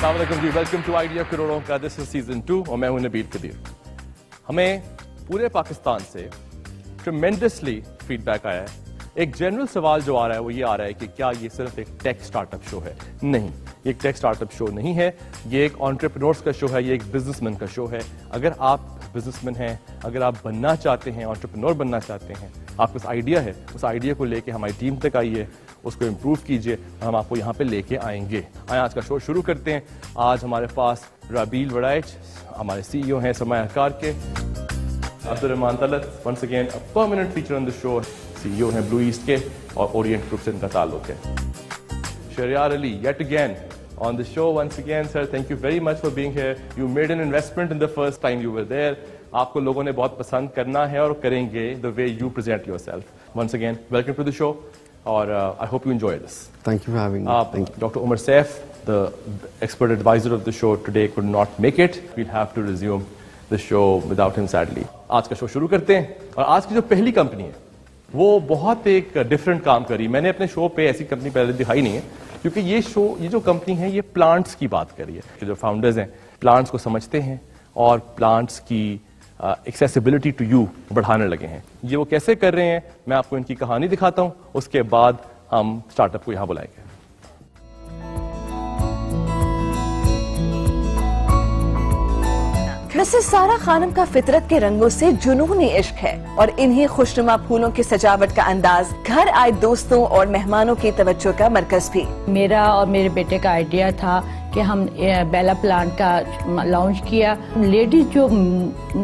السلام علیکم جی، welcome to idea کروڑوں کا. دس از سیزن 2 اور میں ہوں نبیل قدیر. ہمیں پورے پاکستان سے ٹریمینڈسلی فیڈ بیک آیا ہے. ایک جنرل سوال جو آ رہا ہے وہ یہ آ رہا ہے کہ کیا یہ صرف ایک ٹیک اسٹارٹ اپ شو ہے؟ نہیں، یہ ایک ٹیک اسٹارٹ اپ شو نہیں ہے. یہ ایک انٹرپرینورس کا شو ہے، یہ ایک بزنس مین کا شو ہے. اگر آپ بزنس مین ہیں، اگر آپ بننا چاہتے ہیں، انٹرپرینور بننا چاہتے ہیں، آپ کو آئیڈیا ہے، اس آئیڈیا کو لے کے ہماری ٹیم تک آئیے، اس کو امپروو کیجیے، ہم آپ کو یہاں پہ لے کے آئیں گے. آج کا شو شروع کرتے ہیں. آج ہمارے پاس رابیل وڑائچ ہمارے سی ای او ہیں سرمایہ کار کے. Abdul Rehman Talat once again permanent feature on the show, C E O ہیں بلو ایسٹ کے اور اورینٹ گروپ سے ان کا تعلق ہے. Shehryar Ali yet again on the show once again. Sir, thank you very much for being here. You made an investment in the first time you were there. آپ کو لوگوں نے بہت پسند کرنا ہے اور کریں گے the way you present yourself. Once again, welcome to the show. اور I hope you enjoy this. Thank you for having me. Thank you. Dr. Umar Saif, the expert advisor of the show today, could not make it. We'll have to resume the show without him sadly. آج کا شو شروع کرتے ہیں. اور آج کی جو پہلی کمپنی ہے وہ بہت ایک ڈفرینٹ کام کری. میں نے اپنے شو پہ ایسی کمپنی پہلے دکھائی نہیں ہے، کیونکہ یہ جو کمپنی ہے یہ پلانٹس کی بات کر رہی ہے. کہ جو فاؤنڈرز ہیں پلانٹس کو سمجھتے ہیں اور پلانٹس کی ایکسیسیبلٹی ٹو یو بڑھانے لگے ہیں. یہ وہ کیسے کر رہے ہیں میں آپ کو ان کی کہانی دکھاتا ہوں، اس کے بعد ہم اسٹارٹ اپ کو یہاں بلائیں گے. مسز سارہ خانم کا فطرت کے رنگوں سے جنونی عشق ہے اور انہی خوشنما پھولوں کی سجاوٹ کا انداز گھر آئے دوستوں اور مہمانوں کی توجہ کا مرکز بھی. میرا اور میرے بیٹے کا آئیڈیا تھا کہ ہم بیلا پلانٹ کا لانچ کیا. لیڈیز جو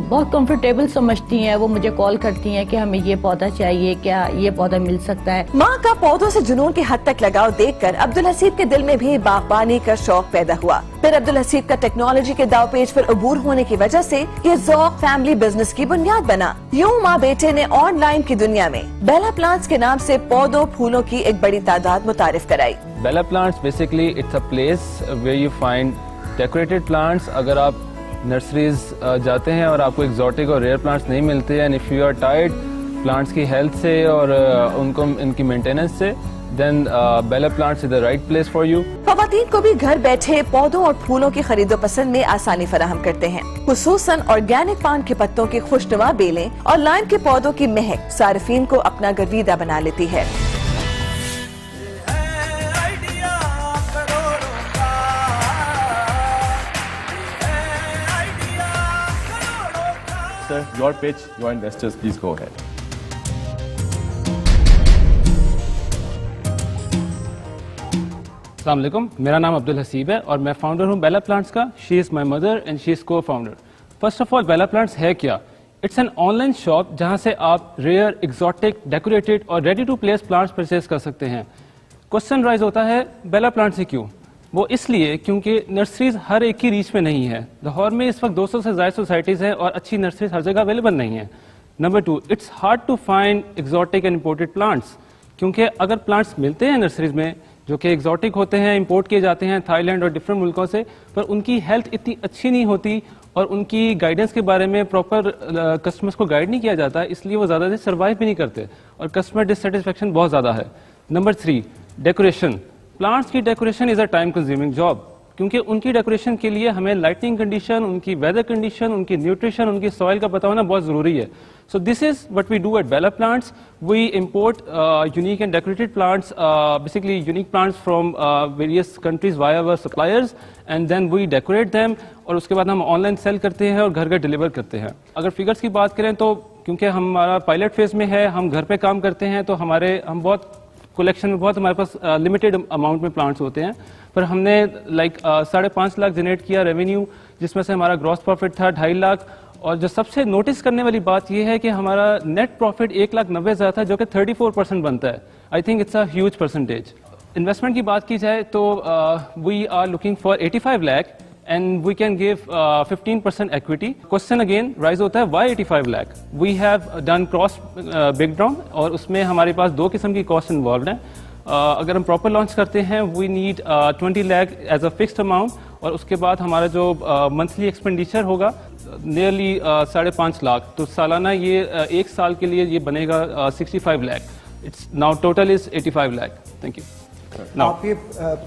بہت کمفرٹیبل سمجھتی ہیں وہ مجھے کال کرتی ہیں کہ ہمیں یہ پودا چاہیے، کیا یہ پودا مل سکتا ہے. ماں کا پودوں سے جنون کی حد تک لگاؤ دیکھ کر عبدالحسیب کے دل میں بھی باغبانی کا شوق پیدا ہوا. پھر عبدالحسیب کا ٹیکنالوجی کے داؤ پیچ پر عبور ہونے کی وجہ سے یہ ذوق فیملی بزنس کی بنیاد بنا. یوں ماں بیٹے نے آن لائن کی دنیا میں بیلا پلانٹس کے نام سے پودوں پھولوں کی ایک بڑی تعداد متعارف کرائی. Bella plants basically it's a place where you find decorated plants. اگر آپ نرسریز جاتے ہیں اور آپ کو ایگزوٹک اور ریئر پلانٹس نہیں ملتے ہیں، and if you are tired plants کی ہیلتھ سے اور ان کی مینٹیننس سے، then Bella plants is the right place for you. خواتین کو بھی گھر بیٹھے پودوں اور پھولوں کی خرید و پسند میں آسانی فراہم کرتے ہیں. خصوصاً آرگینک پان کے پتوں کی خوشنما بیلیں اور لائم کے پودوں کی مہک صارفین کو اپنا گرویدہ بنا لیتی ہے. Sir, your pitch, your investors, please go ahead. السلام علیکم، میرا نام عبدالحسیب ہے اور میں فاؤنڈر ہوں بیلا پلانٹس کا. شی از my mother and she is cofounder. First of all Bella plants ہے کیا؟ It's an online shop جہاں سے آپ ریئر، ایگزوٹک، ڈیکوریٹڈ اور ready to place plants purchase کر سکتے ہیں. کوشچن رائز ہوتا ہے بیلا پلانٹ سے کیوں؟ وہ اس لیے کیونکہ نرسریز ہر ایک کی ریچ میں نہیں ہے. لاہور میں اس وقت 200 سے زائد سوسائٹیز ہیں اور اچھی نرسریز ہر جگہ اویلیبل نہیں ہیں. نمبر 2، it's hard to find exotic and imported plants, کیونکہ اگر پلانٹس ملتے ہیں نرسریز میں جو کہ ایگزوٹک ہوتے ہیں، امپورٹ کیے جاتے ہیں تھائی لینڈ اور ڈفرینٹ ملکوں سے، پر ان کی ہیلتھ اتنی اچھی نہیں ہوتی اور ان کی گائیڈنس کے بارے میں پراپر کسٹمرس کو گائیڈ نہیں کیا جاتا، اس لیے وہ زیادہ دیر سروائیو بھی نہیں کرتے اور کسٹمر ڈسسیٹسفیکشن بہت زیادہ ہے. Number 3، decoration. پلانٹس کی decoration is a time consuming job, کیونکہ ان کی ڈیکوریشن کے لیے ہمیں لائٹنگ کنڈیشن، ان کی ویدر کنڈیشن، ان کی نیوٹریشن، ان کی سوائل کا پتہ ہونا بہت ضروری ہے. So this is what we do at Bella Plants. We import unique and decorated plants, basically unique plants from various countries via our suppliers, and then we decorate them اور اس کے بعد ہم آن لائن سیل کرتے ہیں اور گھر گھر ڈلیور کرتے ہیں. اگر فگرس کی بات کریں تو کیونکہ ہمارا پائلٹ فیز میں ہے، ہم گھر پہ کام کرتے ہیں، تو ہم بہت کلیکشن میں ہمارے پاس لمیٹڈ اماؤنٹ میں پلانٹس ہوتے ہیں، پر ہم نے 5.5 لاکھ جنریٹ کیا ریونیو، جس میں سے ہمارا گراس پروفٹ تھا 2.5 لاکھ. اور جو سب سے نوٹس کرنے والی بات یہ ہے کہ ہمارا نیٹ پروفٹ 1,90,000 تھا، جو کہ 34% بنتا ہے. I think it's a huge percentage. Investment کی بات کی جائے تو we are looking for 85 lakh and we can give 15% equity. Question again raise ہوتا ہے why 85 lakh? We have done cross breakdown اور اس میں ہمارے پاس 2 قسم کی کاسٹ انوالوڈ ہیں. اگر ہم پراپر لانچ کرتے ہیں we need 20 lakh as a fixed amount, اور اس کے بعد ہمارا جو منتھلی ایکسپینڈیچر ہوگا نیئرلی 5.5 لاکھ. تو سالانہ یہ 1 سال کے لیے یہ بنے گا 65 lakh. It's now total is 85 lakh. Thank you. آپ یہ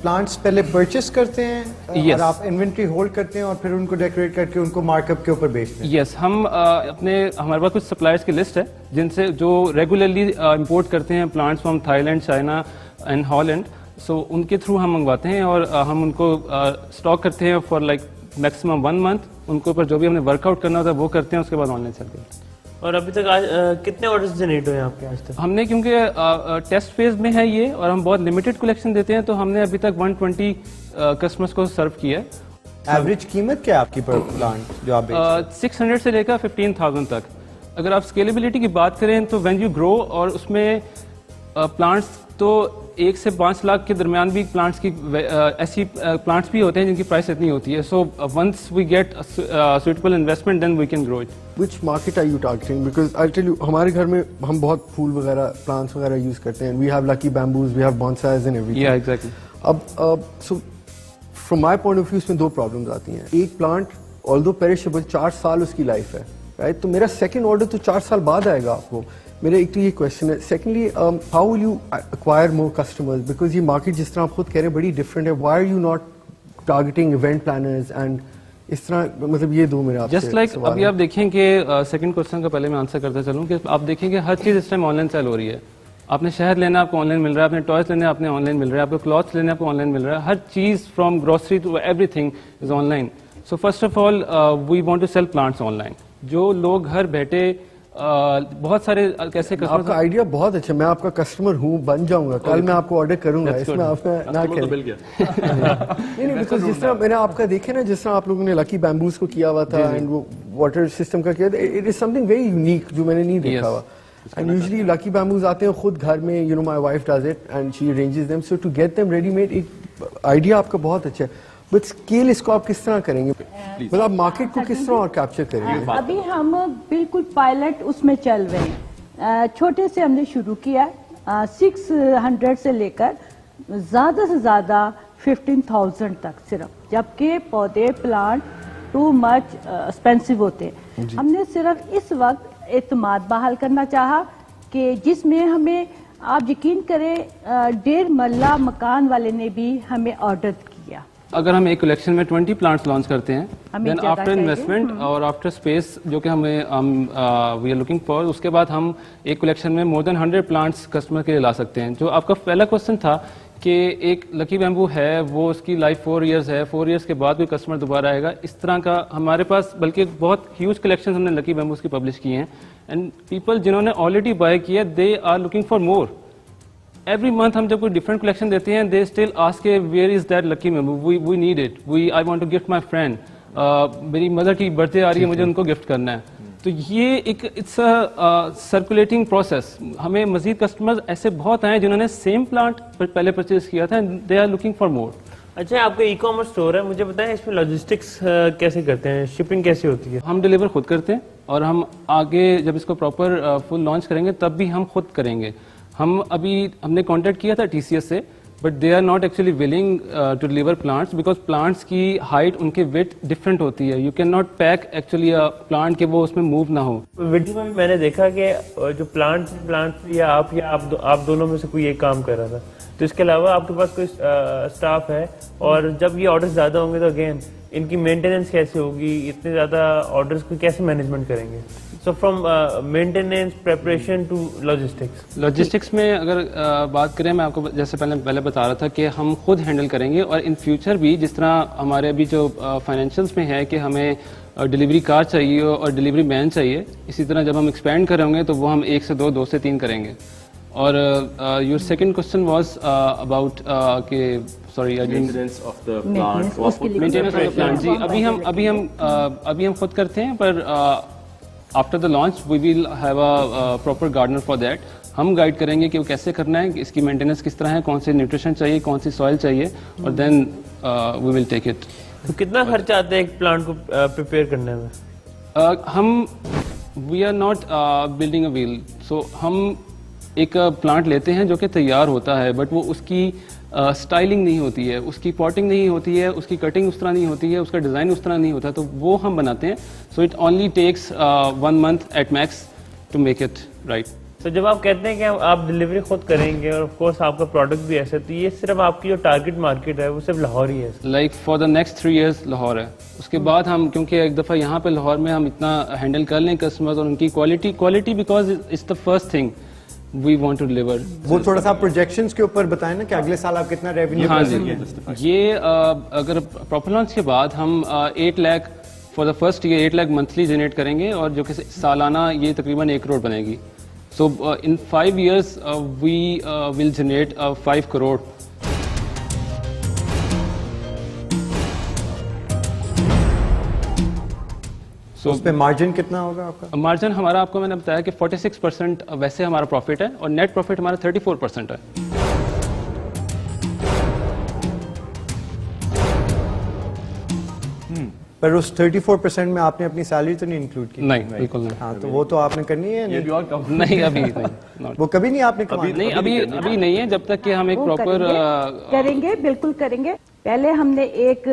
پلانٹس پہلے پرچیز کرتے ہیں اور آپ انوینٹری ہولڈ کرتے ہیں اور پھر ان کو ڈیکوریٹ کر کے ان کو مارک اپ کے اوپر بیچتے ہیں؟ یس، ہم ہمارے پاس کچھ سپلائرس کی لسٹ ہے جن سے جو ریگولرلی امپورٹ کرتے ہیں plants from Thailand, China and Holland. So ان کے تھرو ہم منگواتے ہیں اور ہم ان کو اسٹاک کرتے ہیں فار لائک میکسیمم 1 month. ان کے اوپر جو بھی ہم نے ورک آؤٹ کرنا ہوتا ہے وہ کرتے ہیں، اس کے بعد آن لائن چلتے ہیں. اور ابھی تک کتنے آرڈرز جنریٹ ہوئے آپ کے آج تک؟ ہم نے کیونکہ ٹیسٹ فیز میں ہے یہ اور ہم بہت لمیٹڈ کلیکشن دیتے ہیں تو ہم نے ابھی تک 120 کسٹمرس کو سرو کیا ہے. ایوریج قیمت کیا ہے آپ کی پر پلانٹ جو آپ 600 سے لے کر 15,000 تک. اگر آپ اسکیلیبلٹی کی بات کریں تو وین یو گرو اور اس میں پلانٹس تو 1 سے 5 لاکھ کے درمیان بھی پلانٹس کی ایسی پلانٹس بھی ہوتے ہیں جن کی پرائس اتنی ہوتی ہے. So once we get suitable investment then we can grow it. Which market are you targeting? Because I'll tell you, ہمارے گھر میں ہم بہت پھول وغیرہ plants وغیرہ یوز کرتے ہیں. We have lucky bamboos, we have bonsais and everything. Yeah, exactly. اب so from my point of view اس میں 2 problems آتی ہیں. ایک پلانٹ although perishable 4 سال اس کی لائف ہے رائٹ، تو میرا سیکنڈ آرڈر تو 4 سال بعد آئے گا آپ کو. میرا ایک تو یہ کویشچن ہے. Secondly how will you acquire more customers? Because یہ مارکیٹ جس طرح آپ خود کہہ رہے ہیں بڑی ڈفرینٹ ہے. Why are you not targeting event planners and اس طرح؟ مطلب یہ 2 میرا جسٹ لائک ابھی آپ دیکھیں کہ سیکنڈ کوشچن کا پہلے میں آنسر کرتا چلوں کہ آپ دیکھیں کہ ہر چیز اس ٹائم آن لائن سیل ہو رہی ہے. آپ نے شہد لینا آپ کو آن لائن مل رہا ہے، آپ نے ٹوائز لینا آپ نے آن لائن مل رہا ہے، آپ کو کلاتھس لینا آپ کو آن لائن مل رہا ہے. ہر چیز from grocery to everything is online. So first of all we want to sell plants online. جو لوگ گھر بیٹھے بہت سارے کیسے آپ کا آئیڈیا بہت اچھا. میں آپ کا کسٹمر ہوں، بن جاؤں گا کل. میں آپ کو آرڈر کروں گا. اس میں آپ نہ کریں نہیں بیکاز جس طرح میں نے آپ کا دیکھے نا، جس طرح آپ لوگوں نے لکی بیمبوز کو کیا ہوا تھا اینڈ وہ واٹر سسٹم کا کیا تھا، it is some thing very unique جو میں نے نہیں دیکھا ہوا. اینڈ یوزلی لکی بیمبوز آتے ہیں خود گھر میں، you know my wife does it and she arranges them. So to get them ready made, ایک آئیڈیا آپ کا بہت اچھا ہے. بٹ اسکیل اس کو آپ کس طرح کریں گے؟ مطلب آپ مارکیٹ کو کس طرح اور کیپچر کریں گے؟ ابھی ہم بالکل پائلٹ اس میں چل رہے ہیں. چھوٹے سے ہم نے شروع کیا 600 سے لے کر زیادہ سے زیادہ 15,000 تک صرف، جبکہ پودے پلانٹ ٹو مچ ایکسپینسو ہوتے ہیں. ہم نے صرف اس وقت اعتماد بحال کرنا چاہا کہ جس میں ہمیں آپ یقین کریں 1.5 مرلہ مکان والے نے بھی ہمیں آرڈر کیا. اگر ہم ایک کلیکشن میں 20 پلانٹس لانچ کرتے ہیں دین آفٹر انویسٹمنٹ اور آفٹر اسپیس جو کہ ہمیں وی آر لوکنگ فار، اس کے بعد ہم ایک کلیکشن میں مور دین 100 پلانٹس کسٹمر کے لیے لا سکتے ہیں. جو آپ کا پہلا کوشچن تھا کہ ایک لکی بیمبو ہے وہ اس کی لائف 4 ایئرز ہے، 4 ایئرس کے بعد کوئی کسٹمر دوبارہ آئے گا، اس طرح کا ہمارے پاس بلکہ بہت ہیوج کلیکشن ہم نے لکی بیمبوز کی پبلش کی ہیں. اینڈ پیپل جنہوں نے آلریڈی بائی کیا they are looking for more. Every month ہم جب کوئی ڈفرنٹ کلیکشن دیتے ہیں they still ask where is that lucky bamboo, we need it, I want to gift my friend, میری مدر کی برتھ ڈے آ رہی ہے مجھے ان کو گفٹ کرنا ہے. تو یہ ایک اٹس سرکولیٹنگ پروسیس. ہمیں مزید کسٹمرز ایسے بہت آئے جنہوں نے سیم پلانٹ پہلے پرچیز کیا تھا، دے آر لوکنگ فار مور. اچھا، آپ کا ای کامرس اسٹور ہے، مجھے بتائیں اس میں لاجسٹکس کیسے کرتے ہیں، شپنگ کیسی ہوتی ہے؟ ہم ڈلیور خود کرتے ہیں اور ہم آگے جب اس کو پراپر فل لانچ کریں گے تب بھی ہم خود کریں گے. ہم نے کانٹیکٹ کیا تھا TCS سے، but they are not actually willing to deliver plants because plants کی ہائٹ ان کے ویٹ ڈفرینٹ ہوتی ہے. You can not pack actually plant کہ وہ اس میں موو نہ ہو. ویڈیو میں نے دیکھا کہ جو پلانٹ یا آپ دونوں میں سے کوئی ایک کام کر رہا تھا، تو اس کے علاوہ آپ کے پاس کوئی اسٹاف ہے، اور جب یہ آرڈر زیادہ ہوں گے تو اگین ان کی مینٹیننس کیسے ہوگی؟ اتنے زیادہ آرڈرس کو کیسے مینجمنٹ کریں گے؟ So from maintenance preparation to logistics میں اگر بات کریں، میں آپ کو جیسے پہلے بتا رہا تھا کہ ہم خود ہینڈل کریں گے، اور ان فیوچر بھی جس طرح ہمارے ابھی جو فائنینشیلس میں ہے کہ ہمیں ڈلیوری کار چاہیے اور ڈلیوری مین چاہیے، اسی طرح جب ہم ایکسپینڈ کریں گے تو وہ ہم 1 سے 2 سے 3 کریں گے. اور your second question was about کہ مینٹیننس آف دا پلانٹ. جی ابھی ہم خود کرتے ہیں، پر after the launch we will have a proper gardener for that. ہم گائیڈ کریں گے کہ وہ کیسے کرنا ہے، اس کی مینٹیننس کس طرح ہے، کون سے نیوٹریشن چاہیے، کون سی سوائل چاہیے، اور دین وی ول ٹیک اٹ. کتنا خرچہ آتا ہے ایک پلانٹ کو پریپیئر کرنے میں؟ ہم we are not building a well. So ہم ایک پلانٹ لیتے ہیں جو کہ تیار ہوتا ہے، بٹ وہ اس کی اسٹائلنگ نہیں ہوتی ہے، اس کی پاٹنگ نہیں ہوتی ہے، اس کی کٹنگ اس طرح نہیں ہوتی ہے، اس کا ڈیزائن اس طرح نہیں ہوتا، تو وہ ہم بناتے ہیں. So it only takes 1 month at max to make it right. تو جب آپ کہتے ہیں کہ آپ ڈلیوری خود کریں گے اور آف کورس آپ کا پروڈکٹ بھی ایسا، تو یہ صرف آپ کی جو ٹارگیٹ مارکیٹ ہے وہ صرف لاہور ہی ہے؟ Like for the next 3 years Lahore ہے. اس کے بعد ہم کیونکہ ایک دفعہ یہاں پہ لاہور میں ہم اتنا ہینڈل کر لیں کسٹمرز اور ان کی quality because it's the first thing we want to deliver. وہ تھوڑا سا پروجیکشنز کے اوپر بتائیں نا کہ اگلے سال آپ کتنا ریونیو ہاں جی. یہ اگر پراپر لانچ کے بعد ہم 8 lakh for the first year 8 lakh monthly generate کریں گے اور جو کہ سالانہ یہ تقریباً 1 crore بنے گی. So in 5 years we will generate 5 crore. So اس پہ مارجن کتنا ہوگا آپ کا؟ مارجن ہمارا آپ کو میں نے بتایا کہ 46% ویسے ہمارا پروفٹ ہے اور نیٹ پروفٹ ہمارا 34% ہے. پر اس 34% میں آپ نے اپنی سیلری تو نہیں انکلوڈ کی؟ نہیں بالکل نہیں. ہاں تو وہ تو آپ نے کرنی ہے. نہیں ابھی نہیں. وہ کبھی نہیں آپ نے کمائی؟ نہیں ابھی نہیں ہے جب تک کہ ہم ایک پراپر کریں گے. بالکل کریں گے. پہلے ہم نے ایک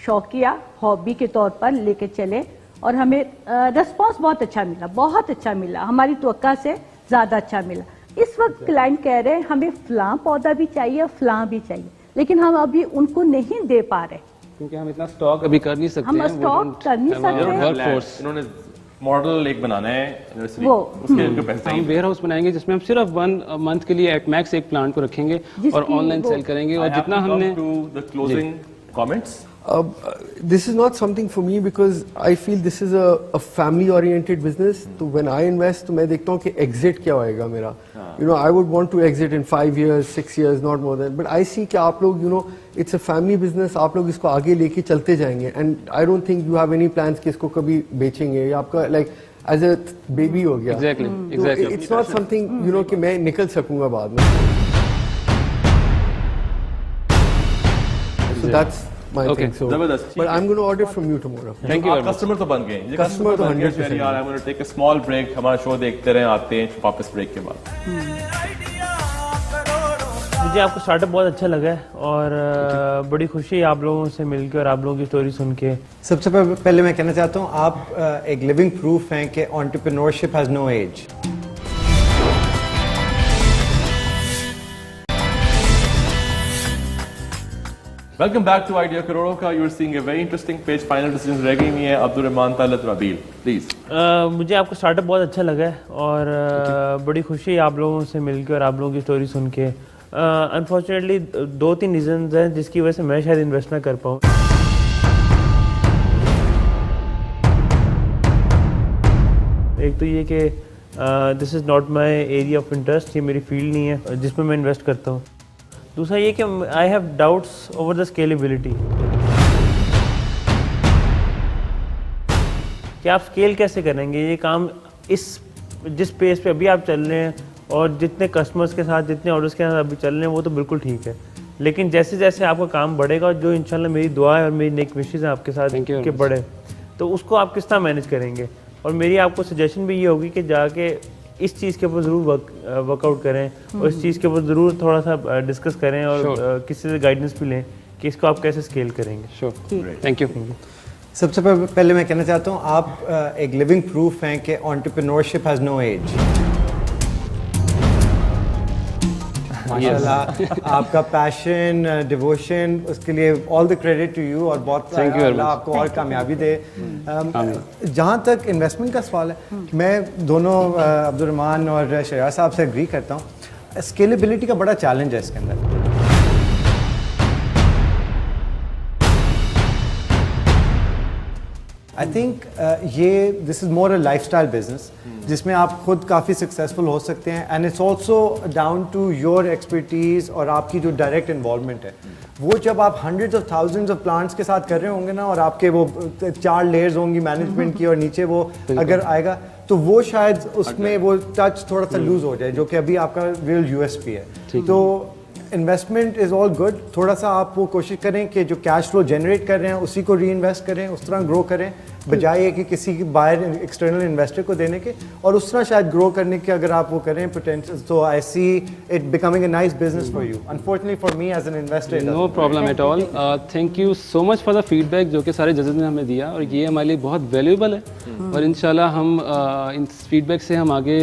شوقیہ ہابی کے طور پر لے کے چلے اور ہمیں ریسپانس بہت اچھا ملا, ہماری توقع سے زیادہ اچھا ملا. اس وقت کلائنٹ کہہ رہے ہیں ہمیں فلاں پودا بھی چاہیے فلاں بھی چاہیے, لیکن ہم ابھی ان کو نہیں دے پا رہے کیونکہ ہم اتنا سٹاک ابھی کر نہیں سکتے. ہم اسٹاک کر نہیں سکتے. انہوں نے ماڈل ایک بنانا ہے نرسری, اس کے لیے پیسے ہم ویئر ہاؤس بنائیں گے جس میں ہم صرف 1 month کے لیے ایٹ میکس ایک پلانٹ کو رکھیں گے اور آن لائن سیل کریں گے. اور جتنا ہم نے closing comments. This is not something for me because I feel this is a family oriented business. So when I invest تو میں دیکھتا ہوں کہ exit کیا ہوئے گا میرا. You know, I would want to exit in 5 years, 6 years, not more than. But I see کہ آپ لوگ you know it's a family business, آپ لوگ اس کو آگے لے کے چلتے جائیں گے. And I don't think you have any plans کہ اس کو کبھی بیچیں گے یا آپ کا like as a baby ہو گیا. Exactly. It's not something you know کہ میں نکل سکوں گا بعد میں. So that's my thing. So, but I'm going to order from you tomorrow. Thank you. Customer تو بن گئے. Customer تو 100%. I'm going to take a small break. ہمارا شو دیکھتے رہیں, آتے ہیں واپس بریک کے بعد. مجھے آپ کا اسٹارٹ اپ بہت اچھا لگا ہے اور بڑی خوشی آپ لوگوں سے مل کے اور آپ لوگوں کی اسٹوری سن کے. سب سے پہلے میں کہنا چاہتا ہوں آپ ایک لیونگ پروف ہیں کہ entrepreneurship has no age. Welcome back to idea کروڑوں کا. You are seeing a very interesting page. Final decision رہ گئی ہوئی ہیں. عبدالرحمان طلعت ربیل پلیز. مجھے آپ کا اسٹارٹ اپ بہت اچھا لگا ہے اور بڑی خوشی آپ لوگوں سے مل کے اور آپ لوگوں کی اسٹوری سن کے. انفارچونیٹلی 2-3 ریزنز ہیں جس کی وجہ سے میں شاید انویسٹ نہ کر پاؤں. ایک تو یہ کہ this is not my area of interest, یہ میری فیلڈ نہیں ہے جس میں انویسٹ کرتا ہوں. دوسرا یہ کہ I have doubts over the scalability, کہ آپ اسکیل کیسے کریں گے یہ کام جس پیس پہ ابھی آپ چل رہے ہیں اور جتنے کسٹمرس کے ساتھ جتنے آرڈرس کے ساتھ ابھی چل رہے ہیں وہ تو بالکل ٹھیک ہے, لیکن جیسے جیسے آپ کا کام بڑھے گا, جو انشاءاللہ میری دعا ہے اور میری نیک وشز ہیں آپ کے ساتھ کہ بڑھے, تو اس کو آپ کس طرح مینیج کریں گے. اور میری آپ کو سجیشن بھی یہ ہوگی کہ جا کے اس چیز کے اوپر ضرور ورک آؤٹ کریں اور اس چیز کے اوپر ضرور تھوڑا سا ڈسکس کریں اور کسی سے گائیڈنس بھی لیں کہ اس کو آپ کیسے اسکیل کریں گے. Sure, thank you. سب سے پہلے میں کہنا چاہتا ہوں آپ ایک لیونگ پروف ہیں کہ انٹرپرینورشپ ہیز نو ایج. ماشاءاللہ آپ کا پیشن, ڈیووشن, اس کے لیے آل دی کریڈٹ ٹو یو, اور بہت اللہ آپ کو اور کامیابی دے. جہاں تک انویسٹمنٹ کا سوال ہے, میں دونوں عبدالرحمان اور شریعہ صاحب سے اگری کرتا ہوں. اسکیلیبلٹی کا بڑا چیلنج ہے اس کے اندر. آئی تھنک یہ this is more a lifestyle business جس میں آپ خود کافی سکسیزفل ہو سکتے ہیں. And it's also down to your expertise اور آپ کی جو ڈائریکٹ انوالومنٹ ہے. وہ جب آپ hundred of thousands of plants کے ساتھ کر رہے ہوں گے نا, اور آپ کے وہ 4 لیئرز ہوں گی مینجمنٹ کی, اور نیچے وہ اگر آئے گا تو وہ شاید اس میں وہ ٹچ تھوڑا سا لوز ہو جائے, جو کہ ابھی آپ کا ریئل یو ایس پی ہے. تو انویسٹمنٹ از آل گڈ. تھوڑا سا آپ وہ کوشش کریں کہ جو کیش فلو جنریٹ کر رہے ہیں اسی کو ری انویسٹ کریں, اس طرح گرو کریں. بجائے کہ کسی کی باہر ایکسٹرنل انویسٹر کو دینے کے, اور اس طرح شاید گرو کرنے کے اگر آپ وہ کریں پوٹینشیل, تو I see it becoming a nice business for you. Unfortunately for me as an investor no problem at all. Thank you so much for the feedback جو کہ سارے ججز نے ہمیں دیا, اور یہ ہمارے لیے بہت ویلیوبل ہے, اور انشاءاللہ ہم ان فیڈ بیک سے ہم آگے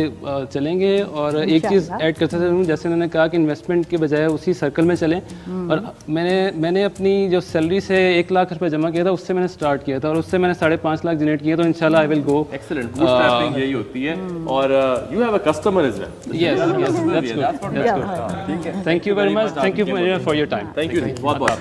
چلیں گے. اور ایک چیز ایڈ کرتے تھے, جیسے انہوں نے کہا کہ انویسٹمنٹ کے بجائے اسی سرکل میں چلیں, اور میں نے اپنی جو سیلری سے 1 لاکھ روپے جمع کیا تھا اس سے میں نے اسٹارٹ کیا تھا, اور اس سے میں نے 5.5 لاکھ جنریٹ کیا, تو انشاءاللہ I will go. Excellent. Bootstrapping یہی ہوتی ہے, اور you have a customer as well. Yes that's good. ٹھیک ہے, thank you very much. Thank you for your time. Thank you بہت بہت.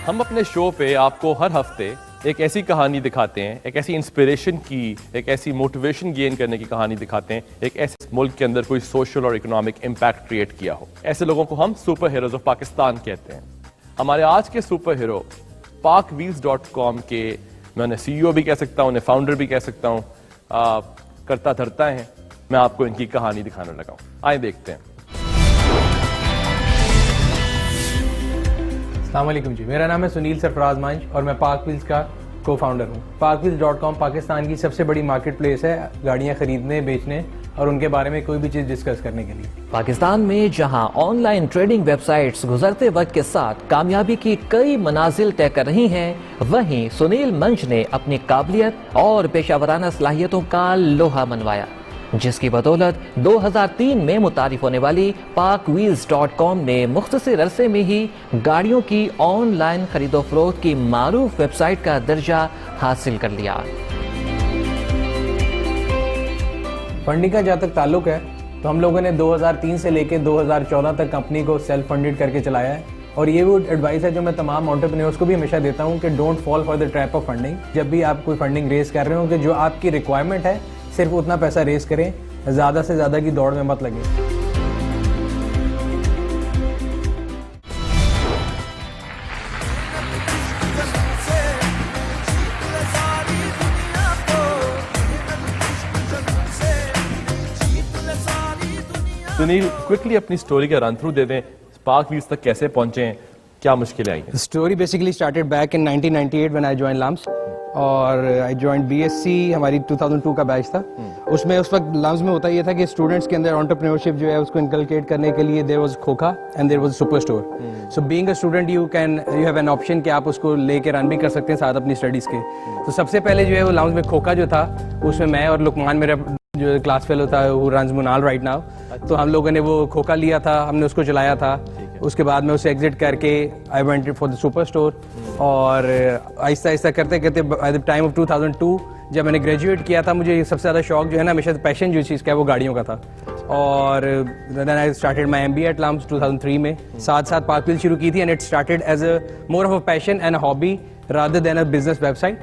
ہم اپنے شو پہ آپ کو ہر ہفتے ایک ایسی کہانی دکھاتے ہیں, ایک ایسی انسپریشن کی, ایک ایسی موٹیویشن گین کرنے کی کہانی دکھاتے ہیں, ایک ایسے ملک کے اندر کوئی سوشل اور اکنامک امپیکٹ کریٹ کیا ہو. ایسے لوگوں کو ہم سپر ہیروز آف پاکستان کہتے ہیں. ہمارے آج کے سپر ہیرو parkwheels.com کے, میں انہیں CEO بھی کہہ سکتا ہوں, انہیں فاؤنڈر بھی کہہ سکتا ہوں, کرتا دھرتا ہیں. میں آپ کو ان کی کہانی دکھانے لگا ہوں, آئیں دیکھتے ہیں. السلام علیکم جی, میرا نام ہے سنیل سرفراز منج اور میں پارک ویلز کا کو فاؤنڈر ہوں. parkwheels.com پاکستان کی سب سے بڑی مارکیٹ پلیس ہے گاڑیاں خریدنے, بیچنے اور ان کے بارے میں کوئی بھی چیز ڈسکس کرنے کے لیے. پاکستان میں جہاں on line trading web sites گزرتے وقت کے ساتھ کامیابی کی کئی منازل طے کر رہی ہیں, وہیں سنیل منج نے اپنی قابلیت اور پیشہ ورانہ صلاحیتوں کا لوہا منوایا, جس کی بدولت 2003 میں متعارف ہونے والی parkwheels.com نے مختصر عرصے میں ہی گاڑیوں کی آن لائن خرید و فروخت کی معروف ویب سائٹ کا درجہ حاصل کر لیا. فنڈنگ کا جہاں تک تعلق ہے تو ہم لوگوں نے 2003 سے لے کے 2014 تک کمپنی کو سیلف فنڈڈ کر کے چلایا ہے, اور یہ وہ ایڈوائس ہے جو میں تمام انٹرپرینیورس کو بھی ہمیشہ دیتا ہوں کہ don't fall for the trap of funding. جب بھی آپ کوئی فنڈنگ ریز کر رہے ہوں کہ جو آپ کی ریکوائرمنٹ ہے صرف اتنا پیسہ ریز کریں, زیادہ سے زیادہ کی دوڑ میں مت لگیں. سنیل, کوئکلی اپنی اسٹوری کا رن تھرو دے دیں, پارک ویلز تک کیسے پہنچے ہیں, کیا مشکلیں آئی ہیں؟ Story basically started back in 1998 when I joined LUMS, اور I joined B S C, ہماری 2002 کا بیچ تھا. اس میں اس وقت لمز میں ہوتا یہ تھا کہ اسٹوڈنٹس کے اندر انٹرپرینورشپ جو ہے اس کو انکلکیٹ کرنے کے لیے there was khokha and there was super store. So being a student you have an option کہ آپ اس کو لے کے رن بھی کر سکتے ہیں ساتھ اپنی اسٹڈیز کے. تو سب سے پہلے جو ہے وہ لمز میں کھوکھا جو تھا, اس میں میں اور لقمان میرا جو کلاس فیلو تھا وہ رنز منال رائٹ ناؤ, تو ہم لوگوں نے وہ کھوکھا لیا تھا, ہم نے اس کو چلایا تھا. اس کے بعد میں اسے ایگزٹ کر کے I went for the super store, اور آہستہ آہستہ کرتے کرتے بائی دا ٹائم آف 2002 جب میں نے گریجویٹ کیا تھا, مجھے سب سے زیادہ شوق جو ہے نا ہمیشہ پیشن جو چیز کا ہے وہ گاڑیوں کا تھا. اور then I started my MBA at LUMS 2003 میں. ساتھ ساتھ پارک ویل شروع کی تھی, and it started as a more of a passion and a hobby rather than a business website.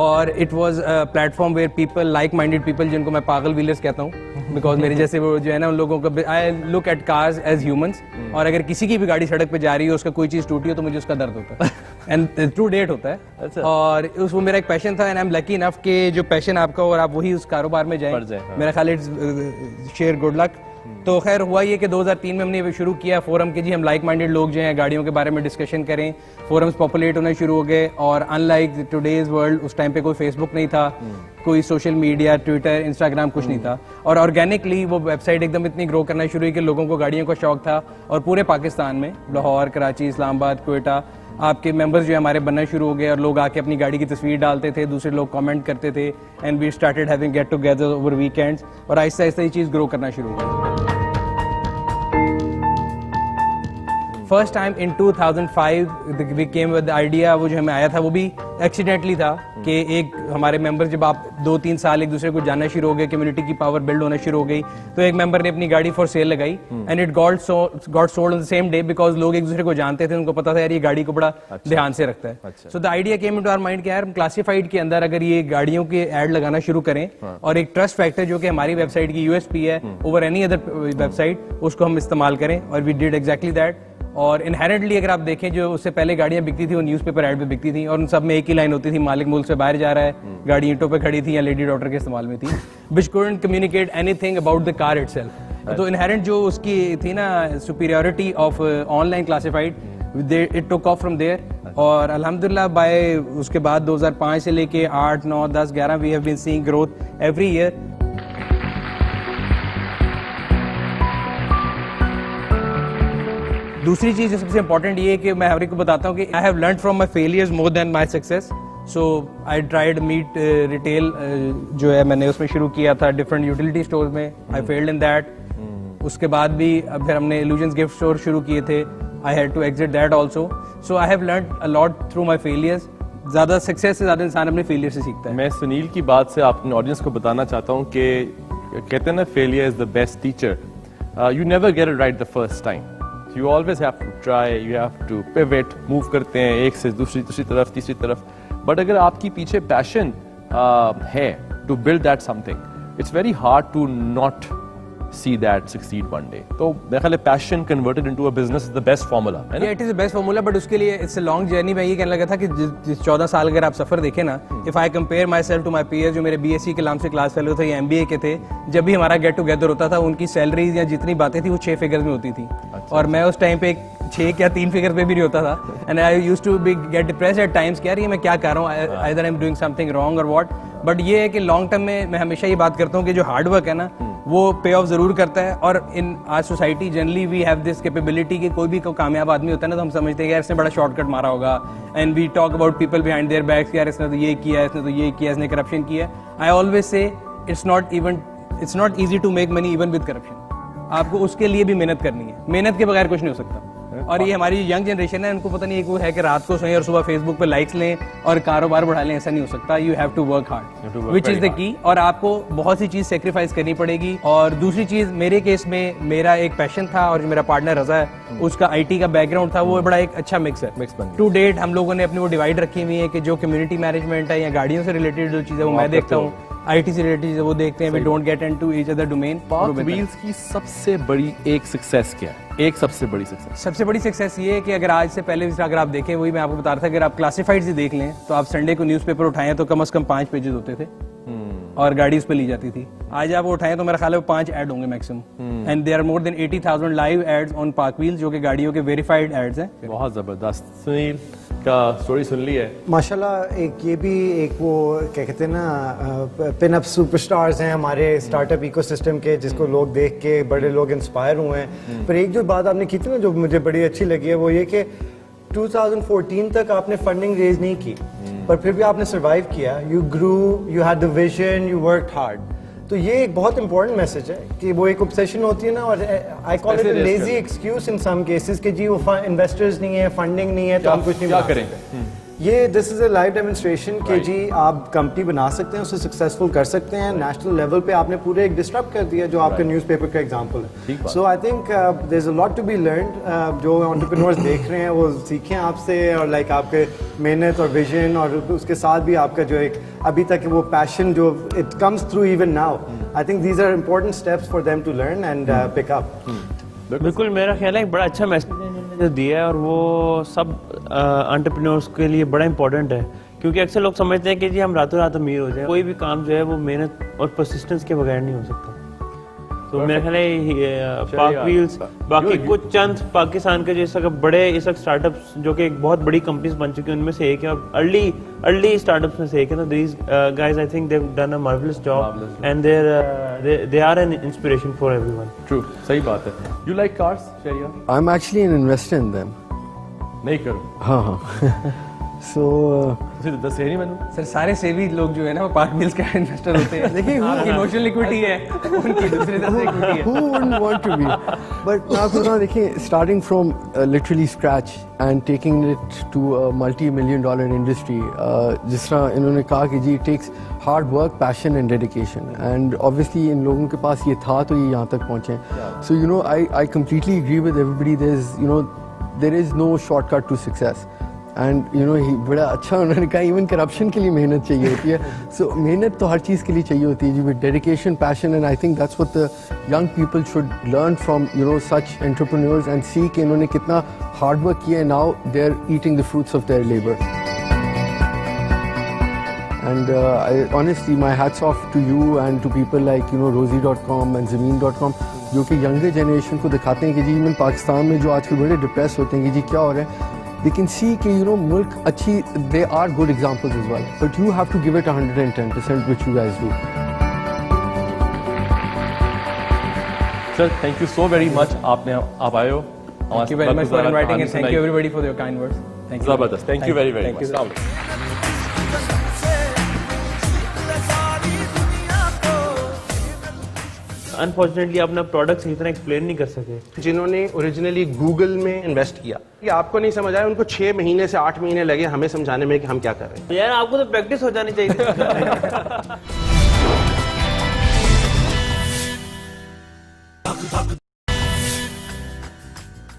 اور it was a platform where people, like-minded people, جن کو میں پاگل ویلرز کہتا ہوں, because میرے جیسے وہ جو ہے نا ان لوگوں کو I look at cars as humans, اور اگر کسی کی بھی گاڑی سڑک پہ جا رہی ہے, اس کا کوئی چیز ٹوٹی ہو تو مجھے اس کا درد ہوتا ہے and true date ہوتا ہے. اور وہ میرا ایک پیشن تھا, and I'm lucky enough کہ جو پیشن آپ کا اور آپ وہی اس کاروبار میں جائیں, میرا خیال شیئر گڈ لک. تو خیر ہوا یہ کہ 2003 میں ہم نے شروع کیا فورم کہ جی ہم لائک مائنڈیڈ لوگ جو ہیں گاڑیوں کے بارے میں ڈسکشن کریں. فورمز پاپولیٹ ہونے شروع ہو گئے, اور ان لائک ٹوڈیز ورلڈ اس ٹائم پہ کوئی فیس بک نہیں تھا, کوئی سوشل میڈیا, ٹویٹر, انسٹاگرام کچھ نہیں تھا, اور آرگینکلی وہ ویب سائٹ ایک دم اتنی گرو کرنا شروع ہوئی کہ لوگوں کو گاڑیوں کا شوق تھا. اور پورے پاکستان میں لاہور, کراچی, اسلام آباد, کوئٹہ آپ کے ممبرز جو ہمارے بننا شروع ہو گئے, اور لوگ آ کے اپنی گاڑی کی تصویر ڈالتے تھے, دوسرے لوگ کامنٹ کرتے تھے, and we started having get together over weekends, اور آہستہ آہستہ یہ چیز گرو کرنا شروع ہو گئی. First time in 2005 we came with the idea, وہ جو ہمیں آیا تھا وہ بھی ایکسیڈنٹلی تھا کہ ایک ہمارے ممبر جب آپ 2-3 سال ایک دوسرے کو جاننا شروع ہو گئے, کمیونٹی کی پاور بلڈ ہونا شروع ہو گئی, تو ایک ممبر نے اپنی گاڑی فار سیل لگائی, and it got sold on the same day, because لوگ ایک دوسرے کو جانتے تھے, ان کو پتا تھا یار یہ گاڑی کو بڑا دھیان سے رکھتا ہے. So the idea came into our mind کہ یار ہم کلاسیفائڈ کے اندر اگر یہ گاڑیوں کے ایڈ لگانا شروع کریں, اور ایک ٹرسٹ فیکٹر جو کہ ہماری ویب سائٹ کی USP ہے over any other website, اس کو ہم استعمال کریں, اور وی ڈیڈ ایگزیکٹلی دیٹ. اور انہیرنٹلی اگر آپ دیکھیں جو اس سے پہلے گاڑیاں بکتی تھیں وہ نیوز پیپر ایڈ پہ بکتی تھیں, اور ان سب میں ایک ہی لائن ہوتی تھی, مالک ملک سے باہر جا رہا ہے, گاڑی اینٹوں پہ کھڑی تھی یا لیڈی ڈاکٹر کے استعمال میں تھی, which couldn't communicate anything about the car itself. تو انہیرنٹ جو اس کی تھی نا superiority of online classified it took off from there. اور الحمدللہ بائی اس کے بعد 2005 سے لے کے 8, 9, 10, 11 we have been seeing growth every year. دوسری چیز جو سب سے امپورٹنٹ یہ ہے کہ میں ہر ایک کو بتاتا ہوں کہ I have learned from my failures more than my success. So I tried meat retail جو ہے میں نے اس میں شروع کیا تھا ڈفرنٹ یوٹیلیٹی اسٹورز میں. آئی فیلڈ ان دیٹ. اس کے بعد بھی پھر ہم نے ایلوژنز گفٹ اسٹور شروع کیے تھے. I had to exit that also. So I have learned a lot through my failures. زیادہ سکسیس سے زیادہ انسان اپنے فیلئر سے سیکھتا ہے. میں سنیل کی بات سے اپنے آڈینس کو بتانا چاہتا ہوں کہ کہتے ہیں نا failure is the best teacher. You never get it right the first time. You always have to try, you have to pivot, move کرتے ہیں ایک سے دوسری طرف تیسری طرف. بٹ اگر آپ کی پیچھے پیشن ہے to build that something, it's very hard to not see that succeed one day. تو میرا خیال ہے passion converted into a business is the best formula. Yeah, it is the best formula, but اس کے لیے it's a long journey. میں یہ کہنے لگا تھا کہ 14 سال اگر آپ سفر دیکھیں نا, if I compare myself to my peers جو میرے BSc کے نام سے کلاس فیلو تھے یا MBA کے تھے, جب بھی ہمارا گیٹ ٹوگیدر ہوتا تھا ان کی سیلریز یا جتنی باتیں تھیں وہ 6 فگرز میں ہوتی تھی, اور میں اس ٹائم پہ 6 یا 3 فگر پہ بھی نہیں ہوتا تھا. And I use to be get depressed at times کہ یار یہ میں کیا کر رہا ہوں, either I'm doing something wrong or what. But یہ ہے کہ لانگ ٹرم میں ہمیشہ یہ بات کرتا ہوں کہ جو ہارڈ ورک ہے نا وہ پے آف ضرور کرتا ہے. اور ان آج society generally we have this capability کہ کوئی بھی کامیاب آدمی ہوتا ہے نا تو ہم سمجھتے ہیں کہ یار اس نے بڑا شارٹ کٹ مارا ہوگا, and we talk about people behind their backs, یار اس نے تو یہ کیا, اس نے تو یہ کیا, اس نے کرپشن کیا. I always say it's not easy to make money even with corruption. آپ کو اس کے لیے بھی محنت کرنی ہے, محنت کے بغیر کچھ نہیں ہو سکتا. اور یہ ہماری ینگ جنریشن ہے, ان کو پتہ نہیں وہ ہے کہ رات کو سوئیں اور صبح فیس بک پہ لائکس لیں اور کاروبار بڑھا لیں, ایسا نہیں ہو سکتا. You have to work hard which is the key, اور آپ کو بہت سی چیز سیکریفائز کرنی پڑے گی. اور دوسری چیز میرے کیس میں میرا ایک پیشن تھا, اور جو میرا پارٹنر رضا ہے اس کا IT کا بیک گراؤنڈ تھا, وہ بڑا ایک اچھا مکس ہے. ٹو ڈیٹ ہم لوگوں نے اپنی وہ ڈیوائڈ رکھی ہوئی ہے کہ جو کمیونٹی مینجمنٹ ہے یا گاڑیوں سے ریلیٹڈ جو چیزیں وہ میں دیکھتا ہوں, IT سے ریلیٹڈ چیزیں وہ دیکھتے ہیں. We don't get into each other domain. Pak Wheels کی سب سے بڑی ایک سکسیس کیا ہے؟ ایک سب سے بڑی سکسیس یہ ہے کہ اگر آج سے پہلے اگر آپ دیکھیں, وہی میں آپ کو بتا رہا تھا, اگر آپ کلاسیفائڈ سے دیکھ لیں تو آپ سنڈے کو نیوز پیپر اٹھائیں تو کم از کم 5 پیجز ہوتے تھے اور گاڑی اس پہ لی جاتی تھی. آج آپ وہ اٹھائیں تو میرا خیال ہے 5 ایڈ ہوں گے maximum, and there are more than 80,000 live ads on Pak Wheels جو کہ گاڑیوں کے ویریفائڈ ایڈز ہیں. بہت زبردست. سنیل کا سٹوری سن لی ہے ماشاءاللہ. ایک یہ بھی ایک وہ کیا کہتے ہیں نا پن اپ سپر اسٹارز ہیں ہمارے اسٹارٹ اپ ایکو سسٹم کے, جس کو لوگ دیکھ کے بڑے لوگ انسپائر ہوئے ہیں. پر ایک جو بات آپ نے کی تھی نا جو مجھے بڑی اچھی لگی ہے, وہ یہ کہ 2014 تک آپ نے فنڈنگ ریز نہیں کی, پر پھر بھی آپ نے سروائیو کیا. You grew, you had the vision, you worked hard. تو یہ ایک بہت امپورٹنٹ میسج ہے کہ وہ ایک obsession ہوتی ہے نا, اور I call it a lazy excuse in some cases کہ جی وہ انویسٹرز نہیں ہے, فنڈنگ نہیں ہے تو ہم کچھ نہیں بنا سکتے. یہ this is a live demonstration کہ جی آپ کمپنی بنا سکتے ہیں, اسے سکسیزفل کر سکتے ہیں. نیشنل لیول پہ آپ نے پورے ایک ڈسٹرب کر دیا جو آپ کا نیوز پیپر کا ایگزامپل ہے. So I think there is a lot to be learned. جو انٹرپرینورز دیکھ رہے ہیں وہ سیکھیں آپ سے, اور لائک آپ کے محنت اور ویژن, اور اس کے ساتھ بھی آپ کا جو ایک ابھی تک وہ پیشن جو it comes through even now. I think these are important steps for them to learn and pick up. بالکل میرا خیال ہے ایک بڑا اچھا میسج جو دیا ہے, اور وہ سب انٹرپرینورس کے لیے بڑا امپورٹنٹ ہے, کیونکہ اکثر لوگ سمجھتے ہیں کہ جی ہم راتوں رات امیر ہو جائیں. کوئی بھی کام جو ہے وہ محنت اور پرسسٹنس کے بغیر نہیں ہو سکتا. تو میرا خیال ہے پاک ویلز, باقی کچھ چند پاکستان کے جو اس وقت بڑے اس وقت اسٹارٹ اپس جو کہ ایک بہت بڑی کمپنیز بن چکی ہیں ان میں سے ایک ہے, اور ارلی اسٹارٹ اپس میں سے ایک ہے. تو these guys I think they've done a marvellous job and they are an inspiration for everyone ون. ٹرو, صحیح بات ہے. You like cars Shahryar? I am actually an investor in them. نہیں کروں. ہاں سو دسہری میں سر سارے سیوی لوگ جو ہے نا وہ پاک ویلز کا انویسٹر ہوتے ہیں. دیکھیے ایموشنل الیکوئٹی ہے ان کی, دوسری طرف سے اکوئٹی ہے. Who wouldn't want to be? But میں آپ کو دیکھیں starting from literally scratch and taking it to a multi-million-dollar industry, جس طرح انہوں نے کہا کہ جی it takes hard work, passion and dedication, and obviously ان لوگوں کے پاس یہ تھا تو یہ یہاں تک پہنچے. So you know I completely agree with everybody. There is no shortcut to success. And you know بڑا اچھا انہوں نے کہا ایون کرپشن کے لیے محنت چاہیے ہوتی ہے. سو محنت تو ہر چیز کے لیے چاہیے ہوتی ہے جی, with dedication, passion, and I think that's what the young people should learn from such entrepreneurs and see کہ انہوں نے کتنا ہارڈ ورک کیا ہے. Now they are eating the fruits of their labour. And honestly, my hats off to you and to people like Rosie.com and Zameen.com جو کہ younger generation کو دکھاتے ہیں کہ جی ایون پاکستان میں جو آج کل بڑے ڈپریس ہوتے ہیں کہ جی کیا ہو رہا ہے. They can see کہ ملک اچھی, they are good examples as well, but you have to give it 110%, which you guys do. Sir, thank you so very much. آپ آئے ہو. Thank you very much for inviting and thank you everybody for your kind words. Thank you. زبردست. Thank you very very much. Unfortunately اپنا product صحیح طرح explain نہیں کر سکے. جنہوں نے اوریجنلی گوگل میں انویسٹ کیا, یہ آپ کو نہیں سمجھ آیا, ان کو 6 مہینے سے 8 مہینے لگے ہمیں سمجھانے میں کہ ہم کیا کر رہے ہیں. یار آپ کو تو پریکٹس ہو جانی چاہیے.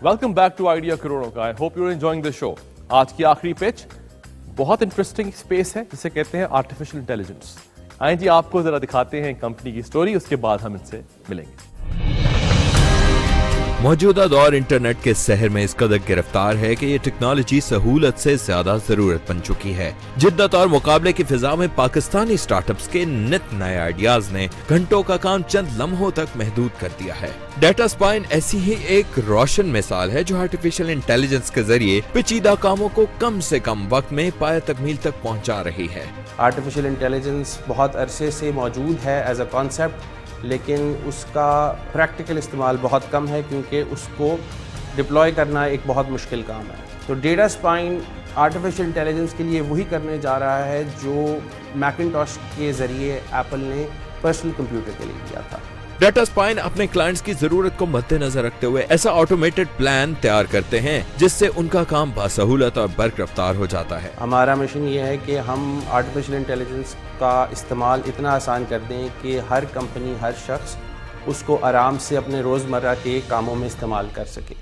ویلکم بیک ٹو آئیڈیا کروڑوں کا. I hope you are enjoying the show. آج کی آخری پچ بہت انٹرسٹنگ اسپیس ہے جسے کہتے ہیں آرٹیفیشل انٹیلیجنس. آئیں جی آپ کو ذرا دکھاتے ہیں کمپنی کی سٹوری, اس کے بعد ہم ان سے ملیں گے. موجودہ دور انٹرنیٹ کے سحر میں اس قدر گرفتار ہے کہ یہ ٹیکنالوجی سہولت سے زیادہ ضرورت بن چکی ہے. جدت اور مقابلے کی فضا میں پاکستانی سٹارٹ اپس کے نت نئے آئیڈیاز نے گھنٹوں کا کام چند لمحوں تک محدود کر دیا ہے. ڈیٹا اسپائن ایسی ہی ایک روشن مثال ہے جو آرٹیفیشل انٹیلیجنس کے ذریعے پیچیدہ کاموں کو کم سے کم وقت میں پایہ تکمیل تک پہنچا رہی ہے. آرٹیفیشل انٹیلیجنس بہت عرصے سے موجود ہے ایز اے کانسیپٹ, لیکن اس کا پریکٹیکل استعمال بہت کم ہے کیونکہ اس کو ڈپلوائے کرنا ایک بہت مشکل کام ہے. تو ڈیٹا اسپائن آرٹیفیشل انٹیلیجنس کے لیے وہی کرنے جا رہا ہے جو میکنٹاش کے ذریعے ایپل نے پرسنل کمپیوٹر کے لیے کیا تھا. ڈیٹا اسپائن اپنے کلائنٹس کی ضرورت کو مد نظر رکھتے ہوئے ایسا آٹومیٹڈ پلان تیار کرتے ہیں جس سے ان کا کام باسہولت اور برق رفتار ہو جاتا ہے. ہمارا مشن یہ ہے کہ ہم آرٹیفیشل انٹیلیجنس کا استعمال اتنا آسان کر دیں کہ ہر کمپنی, ہر شخص اس کو آرام سے اپنے روزمرہ کے کاموں میں استعمال کر سکے.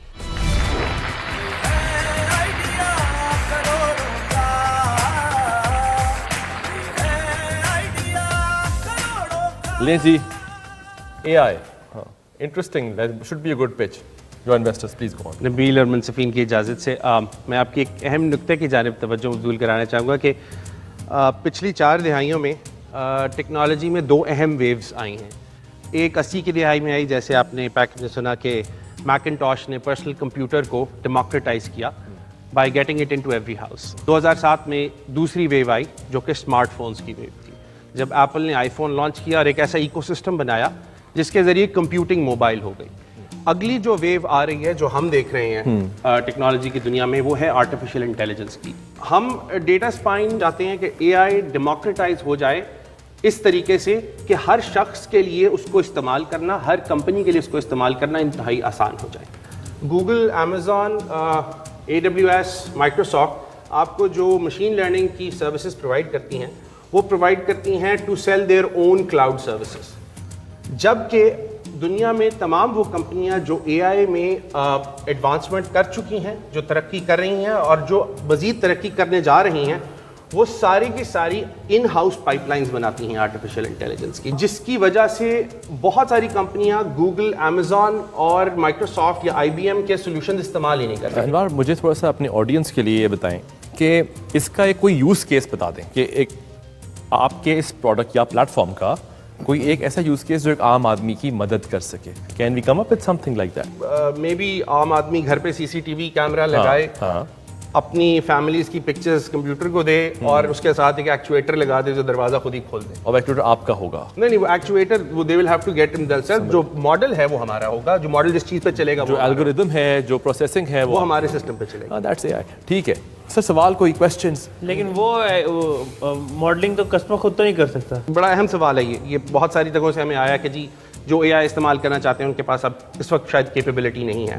لیں جی AI, interesting, that should be a good pitch. Your investors, please go on. نبیل اور منصفین کی اجازت سے میں آپ کی ایک اہم نکتے کی جانب توجہ مبذول کرانا چاہوں گا کہ پچھلی 4 دہائیوں میں ٹیکنالوجی میں 2 اہم ویوز آئی ہیں. ایک 80 کی دہائی میں آئی, جیسے آپ نے پیک میں سنا کہ میکنٹاش نے پرسنل کمپیوٹر کو ڈیموکریٹائز کیا by getting it into every house. 2007 میں دوسری ویو آئی جو کہ اسمارٹ فونز کی ویو تھی, جب ایپل نے آئی فون لانچ کیا اور ایک ایسا ایکو سسٹم بنایا جس کے ذریعے کمپیوٹنگ موبائل ہو گئی. اگلی جو ویو آ رہی ہے جو ہم دیکھ رہے ہیں ٹیکنالوجی کی دنیا میں, وہ ہے آرٹیفیشل انٹیلیجنس کی. ہم ڈیٹا اسپائن چاہتے ہیں کہ AI ڈیموکریٹائز ہو جائے اس طریقے سے کہ ہر شخص کے لیے اس کو استعمال کرنا, ہر کمپنی کے لیے اس کو استعمال کرنا انتہائی آسان ہو جائے. گوگل, امیزون, AWS, مائکروسافٹ آپ کو جو مشین لرننگ کی سروسز پرووائڈ کرتی ہیں وہ پرووائڈ کرتی ہیں to sell their own cloud services, جبکہ دنیا میں تمام وہ کمپنیاں جو AI میں ایڈوانسمنٹ کر چکی ہیں, جو ترقی کر رہی ہیں اور جو مزید ترقی کرنے جا رہی ہیں, وہ ساری کی ساری ان ہاؤس پائپ لائنز بناتی ہیں آرٹیفیشل انٹیلیجنس کی, جس کی وجہ سے بہت ساری کمپنیاں گوگل, امیزون اور مائکروسافٹ یا IBM کے سولوشن استعمال ہی نہیں کر رہی. انوار, مجھے تھوڑا سا اپنے آڈینس کے لیے یہ بتائیں کہ اس کا ایک کوئی یوز کیس بتا دیں کہ ایک آپ کے اس پروڈکٹ یا پلیٹ فارم کا کوئی ایک ایسا یوز کیس جو ایک عام آدمی کی مدد کر سکے. Can we come up with something like that? May be عام آدمی گھر پہ CCTV کیمرہ لگائے, اپنی فیملیز کی پکچرز کمپیوٹر کو دے اور اس کے ساتھ ایک ایکچویٹر لگا دے جو دروازہ خود ہی کھول دے. اور ایکچویٹر آپ کا ہوگا؟ نہیں, وہ ایکچویٹر وہ they will have to get in themselves. جو ماڈل ہے وہ ہمارا ہوگا, جو ماڈل جس چیز پہ چلے گا, جو الگوریتم ہے, جو پروسیسنگ ہے, وہ ہمارے سسٹم پہ چلے گا. That's AI. ٹھیک ہے سر, سوال کوئی کویسچنز؟ لیکن وہ ماڈلنگ تو کسٹمر خود تو نہیں کر سکتا. بڑا اہم سوال ہے یہ بہت ساری جگہوں سے ہمیں آیا کہ جی جو AI استعمال کرنا چاہتے ہیں ان کے پاس اب اس وقت شاید کیپیبلٹی نہیں ہے.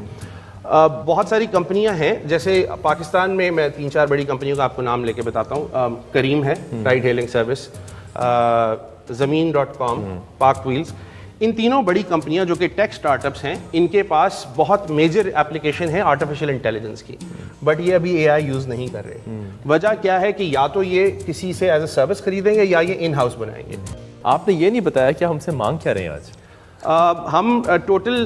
بہت ساری کمپنیاں ہیں, جیسے پاکستان میں 3-4 بڑی کمپنیوں کا آپ کو نام لے کے بتاتا ہوں. کریم ہے, رائڈ ہیلنگ سروس, زمین.com, پاک ویلز. ان تینوں بڑی کمپنیاں جو کہ ٹیک سٹارٹ اپس ہیں, ان کے پاس بہت میجر اپلیکیشن ہے آرٹیفیشل انٹیلیجنس کی, بٹ یہ ابھی AI یوز نہیں کر رہے. وجہ کیا ہے کہ یا تو یہ کسی سے ایز اے سروس خریدیں گے یا یہ ان ہاؤس بنائیں گے. آپ نے یہ نہیں بتایا کہ ہم سے مانگ کیا رہے ہیں آج؟ ہم ٹوٹل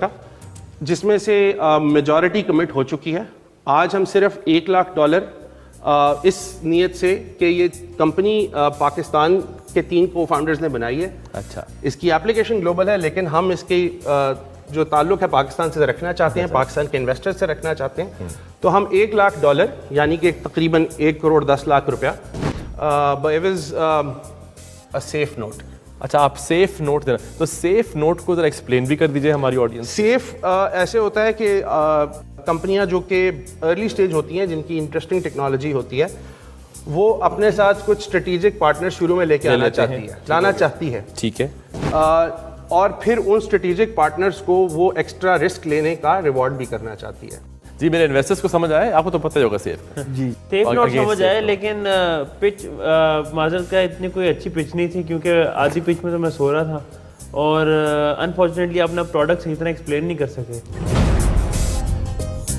کا, جس میں سے میجورٹی کمٹ ہو چکی ہے آج ہم صرف $1,00,000 اس نیت سے کہ یہ کمپنی پاکستان کے 3 کو فاؤنڈرز نے بنائی ہے. اچھا, اس کی ایپلیکیشن گلوبل ہے لیکن ہم اس کی جو تعلق ہے پاکستان سے رکھنا چاہتے ہیں, پاکستان کے انویسٹر سے رکھنا چاہتے ہیں. تو ہم $1,00,000 یعنی کہ تقریباً 1,10,00,000 روپیہ ایوز سیف نوٹ. اچھا, آپ سیف نوٹ دینا, تو سیف نوٹ کو ذرا ایکسپلین بھی کر دیجیے ہماری آڈینس. سیف ایسے ہوتا ہے کہ کمپنیاں جو کہ ارلی سٹیج ہوتی ہیں, جن کی انٹرسٹنگ ٹیکنالوجی ہوتی ہے, وہ اپنے ساتھ کچھ اسٹریٹجک پارٹنر شروع میں لے کے لانا چاہتی ہے. ٹھیک ہے. اور پھر ان اسٹریٹجک پارٹنرز کو وہ ایکسٹرا رسک لینے کا ریوارڈ بھی کرنا چاہتی ہے. جی, میرے انویسٹرز کو سمجھ آئے, آپ کو تو پتہ ہی ہوگا سیف. جی, سیف نوٹ سمجھ آئے, لیکن پچ معذرت کا اتنی کوئی اچھی پچ نہیں تھی کیونکہ آدھی پچ میں تو میں سو رہا تھا اور انفارچونیٹلی اپنا پروڈکٹ صحیح طرح ایکسپلین نہیں کر سکے.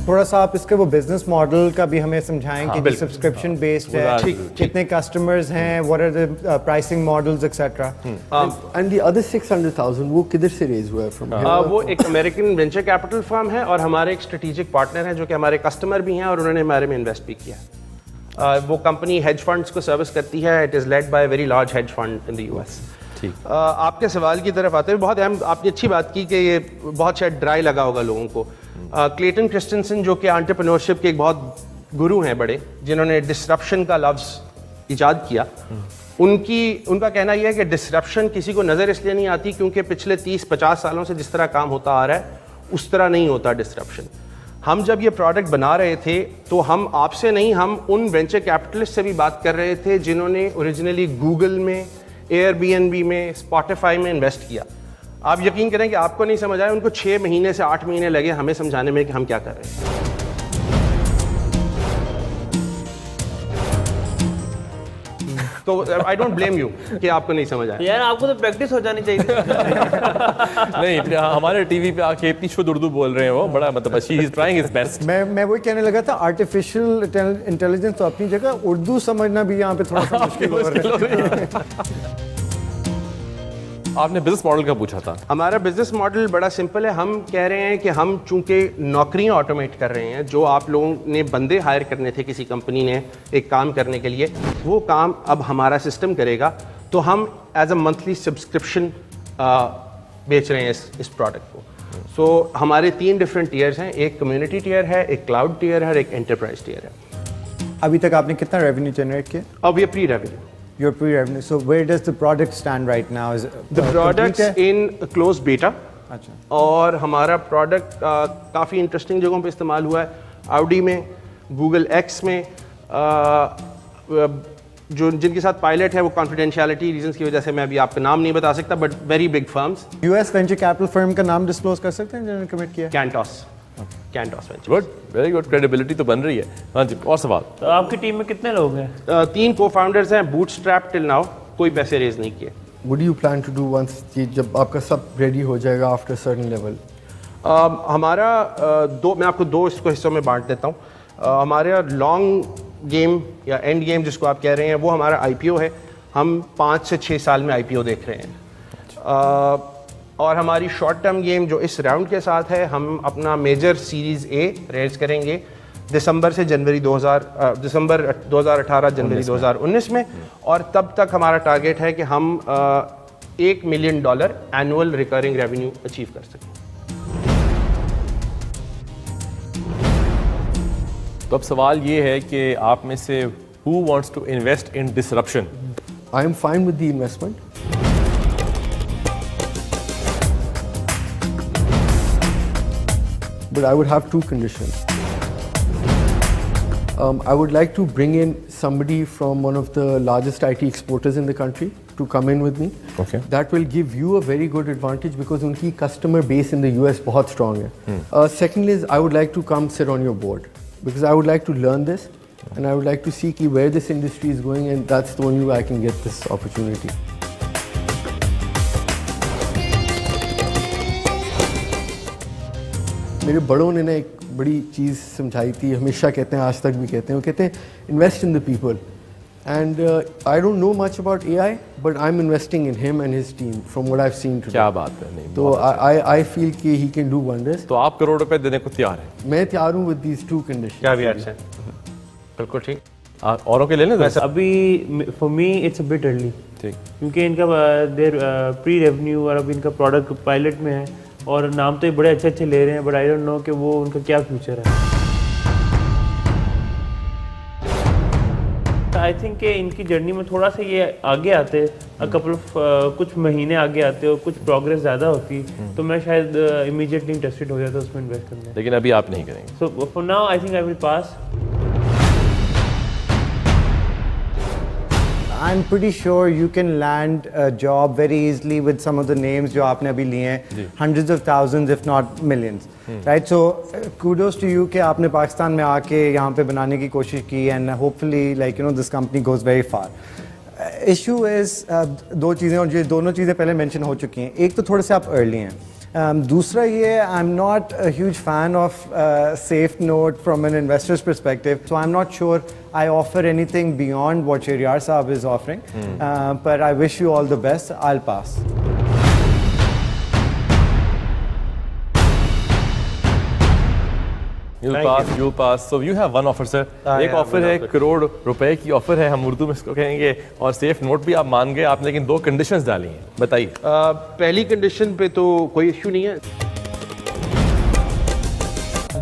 تھوڑا سا آپ اس کے وہ بزنس ماڈل کا بھی ہمیں سمجھائیں کہ سبسکرپشن بیسڈ ہے, کتنے کسٹمرز ہیں, what are the pricing models etc. And the other 600,000 وہ کدھر سے ریز ہوا ہے فرام؟ وہ ایک امریکن وینچر کیپٹل فرم ہے اور ہمارے ایک اسٹریٹجک پارٹنر ہیں جو کہ ہمارے کسٹمر بھی ہیں اور انہوں نے ہمارے میں انویسٹ بھی کیا. وہ کمپنی ہیج فنڈس کو سروس کرتی ہے. It is led by very large hedge fund in the US. آپ کے سوال کی طرف آتے ہوئے بہت اہم, آپ نے اچھی بات کی کہ یہ بہت شاید ڈرائی لگا ہوگا لوگوں کو. کلیٹن کرسٹنسن جو کہ انٹرپرینورشپ کے ایک بہت گرو ہیں بڑے, جنہوں نے ڈسرپشن کا لفظ ایجاد کیا, ان کا کہنا یہ ہے کہ ڈسرپشن کسی کو نظر اس لیے نہیں آتی کیونکہ پچھلے 30-50 سالوں سے جس طرح کام ہوتا آ رہا ہے اس طرح نہیں ہوتا ڈسرپشن. ہم جب یہ پروڈکٹ بنا رہے تھے تو ہم آپ سے نہیں, ہم ان وینچر کیپٹلسٹ سے بھی بات کر رہے تھے جنہوں نے اوریجنلی گوگل میں, ایئر بی این بی میں, اسپاٹیفائی میں انویسٹ کیا. آپ یقین کریں کہ آپ کو نہیں سمجھ آئے, ان کو 6 مہینے سے 8 مہینے لگے ہمیں سمجھانے میں کہ ہم کیا کر رہے ہیں. تو آئی ڈونٹ بلیم یو کہ آپ کو نہیں سمجھ آیا. یار آپ کو تو پریکٹس ہو جانی چاہیے. نہیں, ہمارے ٹی وی پہ آ کے اتنی شدھ اردو بول رہے ہیں وہ, بڑا مطلب ہی از ٹرائنگ ہز بیسٹ. میں وہی کہنے لگا تھا, آرٹیفیشیل انٹیلیجنس تو اپنی جگہ, اردو سمجھنا بھی یہاں پہ تھوڑا سا مشکل ہو رہا ہے. آپ نے بزنس ماڈل کا پوچھا تھا. ہمارا بزنس ماڈل بڑا سمپل ہے. ہم کہہ رہے ہیں کہ ہم چونکہ نوکریاں آٹومیٹ کر رہے ہیں, جو آپ لوگوں نے بندے ہائر کرنے تھے کسی کمپنی نے ایک کام کرنے کے لیے, وہ کام اب ہمارا سسٹم کرے گا. تو ہم ایز اے منتھلی سبسکرپشن بیچ رہے ہیں اس پروڈکٹ کو. سو ہمارے 3 ڈفرینٹ ٹیئرز ہیں, ایک کمیونٹی ٹیئر ہے, ایک کلاؤڈ ٹیئر ہے اور ایک انٹرپرائز ٹیئر ہے. ابھی تک آپ نے کتنا ریونیو جنریٹ کیا؟ اب یہ پری revenue. Your pre-revenue. So where does the product stand right now? Is the product's in closed beta. اچھا. اور ہمارا پروڈکٹ کافی انٹرسٹنگ جگہوں پہ استعمال ہوا ہے. آؤڈی میں, گوگل ایکس میں, جو جن کے ساتھ پائلٹ ہے وہ کانفیڈینشیلٹی ریزنس کی وجہ سے میں ابھی آپ کا نام نہیں بتا سکتا, but very big firms. US venture capital firm کا نام ڈسکلوز کر سکتے ہیں جنہوں نے کمٹ کیا؟ کینٹوس. گڈ, ویری گڈ, کریڈیبلٹی تو بن رہی ہے. ہاں جی, اور سوال. تو آپ کی ٹیم میں کتنے لوگ ہیں؟ 3 کو فاؤنڈرز ہیں, بوٹ اسٹریپ ٹل ناؤ, کوئی پیسے ریز نہیں کیے. What do you plan to do once جب آپ کا سب ریڈی ہو جائے گا after a certain level? ہمارا میں آپ کو 2 اس کو حصوں میں بانٹ دیتا ہوں. ہمارا لانگ گیم یا اینڈ گیم جس کو آپ کہہ رہے ہیں, وہ ہمارا IPO ہے. ہم 5 سے 6 سال میں IPO دیکھ رہے ہیں. اور ہماری شارٹ ٹرم گیم جو اس راؤنڈ کے ساتھ ہے, ہم اپنا میجر سیریز A ریز کریں گے دسمبر 2018 جنوری 2019 میں, اور تب تک ہمارا ٹارگیٹ ہے کہ ہم $1 million annual recurring revenue achieve کر سکیں. تو اب سوال یہ ہے کہ آپ میں سے who wants to invest in disruption? I am fine with the investment. But I would have 2 conditions. I would like to bring in somebody from one of the largest IT exporters in the country to come in with me. Okay. That will give you a very good advantage because unki customer base in the US bahut strong hai. Secondly is I would like to come sit on your board because I would like to learn this and I would like to see where this industry is going, and that's the only way I can get this opportunity. میرے بڑوں نے نا ایک بڑی چیز سمجھائی تھی, ہمیشہ کہتے ہیں, آج تک بھی کہتے ہیں, وہ کہتے ہیں invest in the people. And I don't know much about AI, but I'm investing in him and his team from what I've seen today. کیا بات ہے. نہیں So I feel کہ he can do wonders. تو آپ کروڑ روپے دینے کو تیار ہیں؟ میں تیار ہوں with these two conditions. کیا بھی اچھا ہے, بالکل ٹھیک. اوروں کے لے لیں ابھی for me it's a bit early, کیونکہ ان کا دیر پری ریونیو اور اب ان کا پروڈکٹ پائلٹ میں ہے اور نام تو یہ بڑے اچھے اچھے لے رہے ہیں, بٹ آئی ڈونٹ نو کہ وہ ان کا کیا فیوچر ہے. آئی تھنک کہ ان کی جرنی میں تھوڑا سا یہ آگے آتے, کچھ مہینے آگے آتے اور کچھ پروگریس زیادہ ہوتی تو میں شاید امیجیٹلی انٹرسٹڈ ہو جاتا اس میں انویسٹ کرنے. لیکن ابھی آپ نہیں کریں گے. So for now I think I will pass. I'm pretty sure you can land a job very easily with some of the names جو آپ نے ابھی لیے ہیں, hundreds of thousands if not millions, right? So kudos to you کہ آپ نے پاکستان میں آ کے یہاں پہ بنانے کی کوشش کی and hopefully like you know this company goes very far. Issue is دو چیزیں, اور یہ دونوں چیزیں پہلے mention ہو چکی ہیں. ایک تو تھوڑے سے آپ early ہیں, دوسرا یہ I'm not a huge fan of safe note from an investor's perspective, so I'm not sure I offer anything beyond what Shahriyar Saab is offering, but I wish you all the best. I'll pass. You'll pass. So you have one offer, sir. ایک offer ہے کروڑ روپے کی offer ہے, ہم اردو میں اس کو کہیں گے, اور سیف نوٹ بھی آپ مان گئے آپ نے, لیکن 2 کنڈیشنز ڈالی ہیں. بتائیے. پہلی کنڈیشن پہ تو کوئی ایشو نہیں ہے.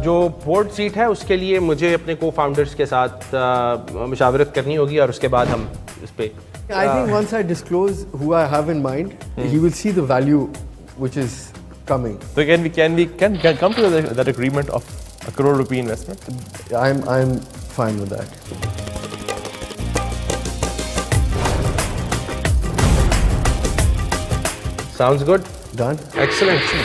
جو بورڈ سیٹ ہے اس کے لیے مجھے اپنے کو فاؤنڈرز کے ساتھ مشاورت کرنی ہوگی, اور اس کے بعد ہم اس پہ I think once I disclose who I have in mind, he will see the value which is coming. So can we come to that agreement of a crore rupee investment? I'm fine with that. Sounds good. Done. Excellent.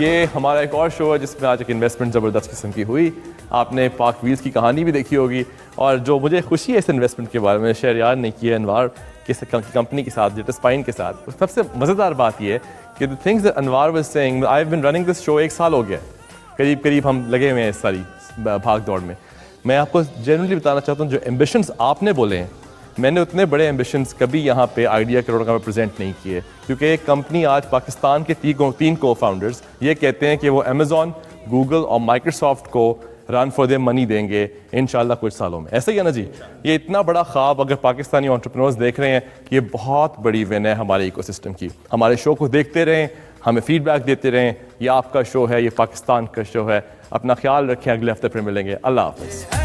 یہ ہمارا ایک اور شو ہے جس میں آج ایک investment زبردست قسم کی ہوئی. آپ نے پاک ویلز کی کہانی بھی دیکھی ہوگی, اور جو مجھے خوشی ہے اس انویسٹمنٹ کے بارے میں, شہریار نے کی ہے انوار کی کمپنی کے ساتھ, جیٹ اسپائن کے ساتھ. سب سے مزیدار بات یہ ہے کہ the things that Anwar was saying, I've been running this show 1 سال ہو گیا, قریب ہم لگے ہوئے ہیں اس ساری بھاگ دوڑ میں. میں آپ کو جنرلی بتانا چاہتا ہوں جو ایمبیشنز آپ نے بولے ہیں, میں نے اتنے بڑے ایمبیشنز کبھی یہاں پہ آئیڈیا کروڑ کا پریزنٹ نہیں کیے, کیونکہ ایک کمپنی آج پاکستان کے 3 کو فاؤنڈرز یہ کہتے ہیں کہ وہ امیزون, گوگل اور مائیکروسافٹ کو رن فار دیر منی دیں گے انشاءاللہ کچھ سالوں میں. ایسا ہی ہے نا جی, یہ اتنا بڑا خواب اگر پاکستانی انٹرپرینورز دیکھ رہے ہیں, یہ بہت بڑی ون ہے ہمارے ایکو سسٹم کی. ہمارے شو کو دیکھتے رہیں, ہمیں فیڈ بیک دیتے رہیں. یہ آپ کا شو ہے, یہ پاکستان کا شو ہے. اپنا خیال رکھیں, اگلے ہفتے پھر ملیں گے. اللہ حافظ.